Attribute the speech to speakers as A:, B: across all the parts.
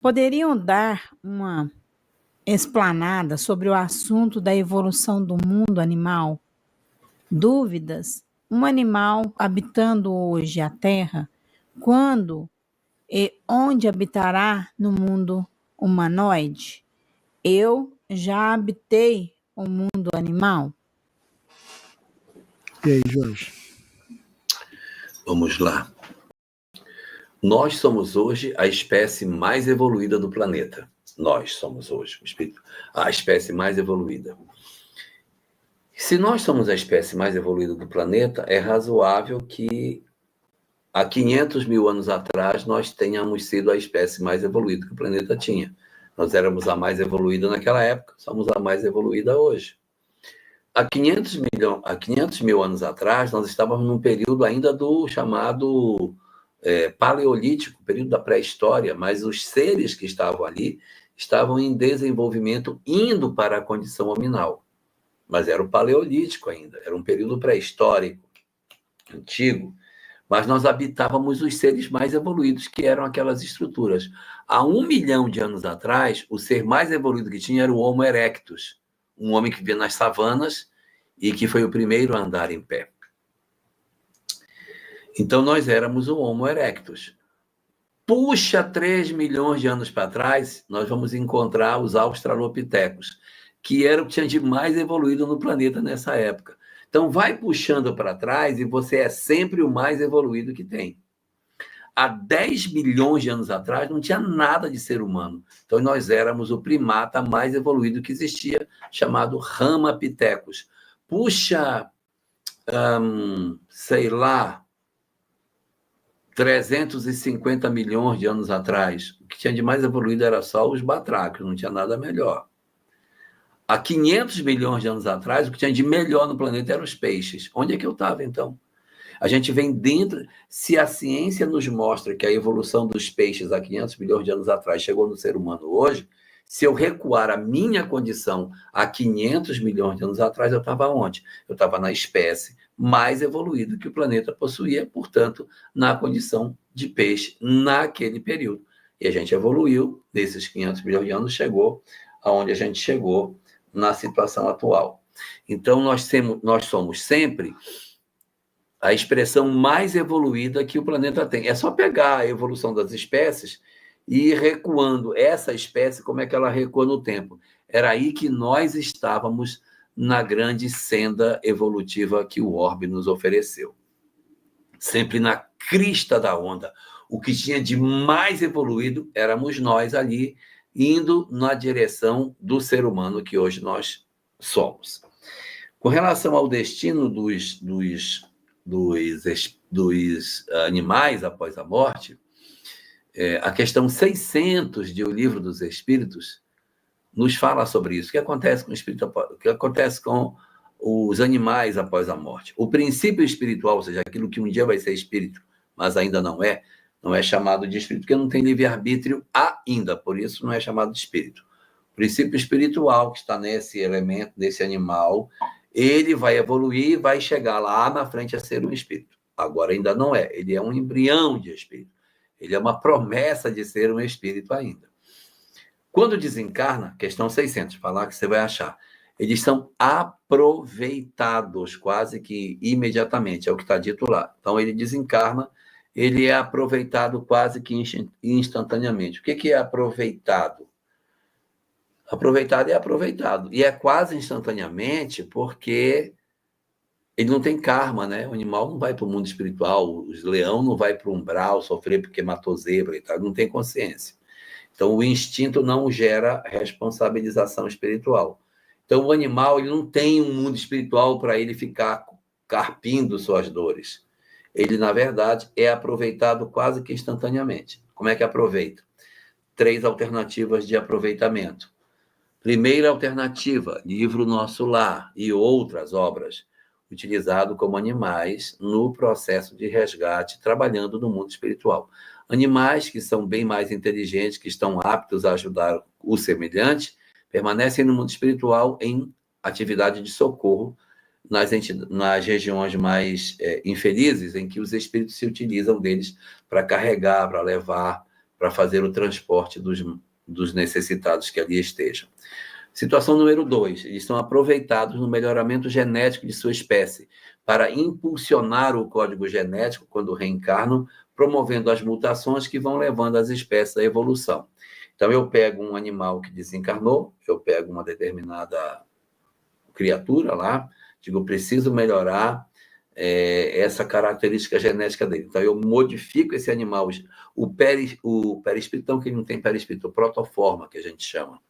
A: Poderiam dar uma explanada sobre o assunto da evolução do mundo animal? Dúvidas? Um animal habitando hoje a Terra, quando e onde habitará no mundo humanoide? Eu já habitei o mundo animal?
B: E aí, Jorge?
C: Vamos lá. Nós somos hoje a espécie mais evoluída do planeta. Nós somos hoje a espécie mais evoluída. Se nós somos a espécie mais evoluída do planeta, é razoável que há 500 mil anos atrás nós tenhamos sido a espécie mais evoluída que o planeta tinha. Nós éramos a mais evoluída naquela época, somos a mais evoluída hoje. Há 500 mil anos atrás, nós estávamos num período ainda do chamado paleolítico, período da pré-história, mas os seres que estavam ali estavam em desenvolvimento, indo para a condição hominal. Mas era o paleolítico ainda, era um período pré-histórico, antigo, mas nós habitávamos os seres mais evoluídos, que eram aquelas estruturas. Há 1 milhão de anos atrás, o ser mais evoluído que tinha era o Homo erectus, um homem que vivia nas savanas e que foi o primeiro a andar em pé. Então, nós éramos o Homo erectus. Puxa 3 milhões de anos para trás, nós vamos encontrar os australopitecos, que era o que tinha de mais evoluído no planeta nessa época. Então, vai puxando para trás e você é sempre o mais evoluído que tem. Há 10 milhões de anos atrás, não tinha nada de ser humano. Então, nós éramos o primata mais evoluído que existia, chamado Ramapithecus. Puxa, sei lá, 350 milhões de anos atrás, o que tinha de mais evoluído era só os batráquios, não tinha nada melhor. Há 500 milhões de anos atrás, o que tinha de melhor no planeta eram os peixes. Onde é que eu estava, então? A gente vem dentro... Se a ciência nos mostra que a evolução dos peixes há 500 milhões de anos atrás chegou no ser humano hoje, se eu recuar a minha condição há 500 milhões de anos atrás, eu estava onde? Eu estava na espécie mais evoluída que o planeta possuía, portanto, na condição de peixe naquele período. E a gente evoluiu, nesses 500 milhões de anos, chegou aonde a gente chegou na situação atual. Então, nós somos sempre a expressão mais evoluída que o planeta tem. É só pegar a evolução das espécies e ir recuando. Essa espécie, como é que ela recua no tempo? Era aí que nós estávamos na grande senda evolutiva que o orbe nos ofereceu. Sempre na crista da onda. O que tinha de mais evoluído éramos nós ali, indo na direção do ser humano que hoje nós somos. Com relação ao destino dos animais após a morte, a questão 600 de O Livro dos Espíritos nos fala sobre isso. O que acontece com o espírito, o que acontece com os animais após a morte? O princípio espiritual, ou seja, aquilo que um dia vai ser espírito, mas ainda não é chamado de espírito, porque não tem livre-arbítrio ainda, por isso não é chamado de espírito. O princípio espiritual que está nesse elemento, nesse animal, ele vai evoluir e vai chegar lá na frente a ser um espírito. Agora ainda não é, ele é um embrião de espírito. Ele é uma promessa de ser um espírito ainda. Quando desencarna, questão 600, falar que você vai achar, eles são aproveitados quase que imediatamente, é o que está dito lá. Então ele desencarna, ele é aproveitado quase que instantaneamente. O que é aproveitado? Aproveitado é aproveitado. E é quase instantaneamente porque ele não tem karma, né? O animal não vai para o mundo espiritual, o leão não vai para o umbral sofrer porque matou zebra e tal, não tem consciência. Então, o instinto não gera responsabilização espiritual. Então, o animal ele não tem um mundo espiritual para ele ficar carpindo suas dores. Ele, na verdade, é aproveitado quase que instantaneamente. Como é que aproveita? 3 alternativas de aproveitamento. Primeira alternativa, Livro Nosso Lar e outras obras, utilizado como animais no processo de resgate, trabalhando no mundo espiritual. Animais que são bem mais inteligentes, que estão aptos a ajudar o semelhante, permanecem no mundo espiritual em atividade de socorro nas regiões mais infelizes, em que os espíritos se utilizam deles para carregar, para levar, para fazer o transporte dos necessitados que ali estejam. Situação número 2, eles são aproveitados no melhoramento genético de sua espécie para impulsionar o código genético quando reencarnam, promovendo as mutações que vão levando as espécies à evolução. Então, eu pego um animal que desencarnou, eu pego uma determinada criatura lá, digo, preciso melhorar essa característica genética dele. Então, eu modifico esse animal, o perispírito, que não tem perispírito, o protoforma, que a gente chama,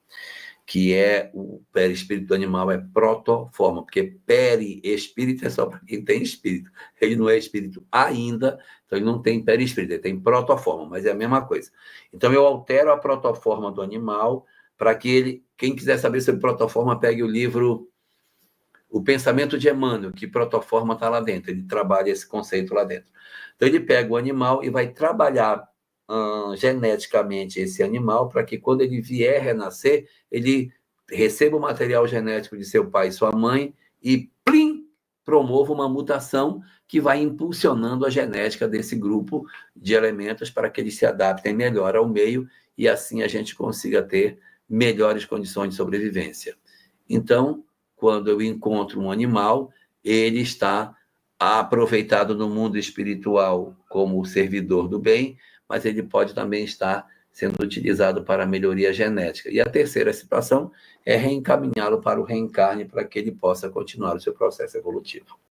C: que é o perispírito do animal, é protoforma, porque perispírito é só para quem tem espírito. Ele não é espírito ainda, então ele não tem perispírito, ele tem protoforma, mas é a mesma coisa. Então, eu altero a protoforma do animal para que quem quiser saber sobre protoforma, pegue o livro O Pensamento de Emmanuel, que protoforma está lá dentro, ele trabalha esse conceito lá dentro. Então, ele pega o animal e vai trabalhar geneticamente esse animal para que, quando ele vier renascer, ele receba o material genético de seu pai e sua mãe e, plim, promova uma mutação que vai impulsionando a genética desse grupo de elementos para que eles se adaptem melhor ao meio e, assim, a gente consiga ter melhores condições de sobrevivência. Então, quando eu encontro um animal, ele está aproveitado no mundo espiritual como servidor do bem, mas ele pode também estar sendo utilizado para a melhoria genética. E a terceira situação é reencaminhá-lo para o reencarne, para que ele possa continuar o seu processo evolutivo.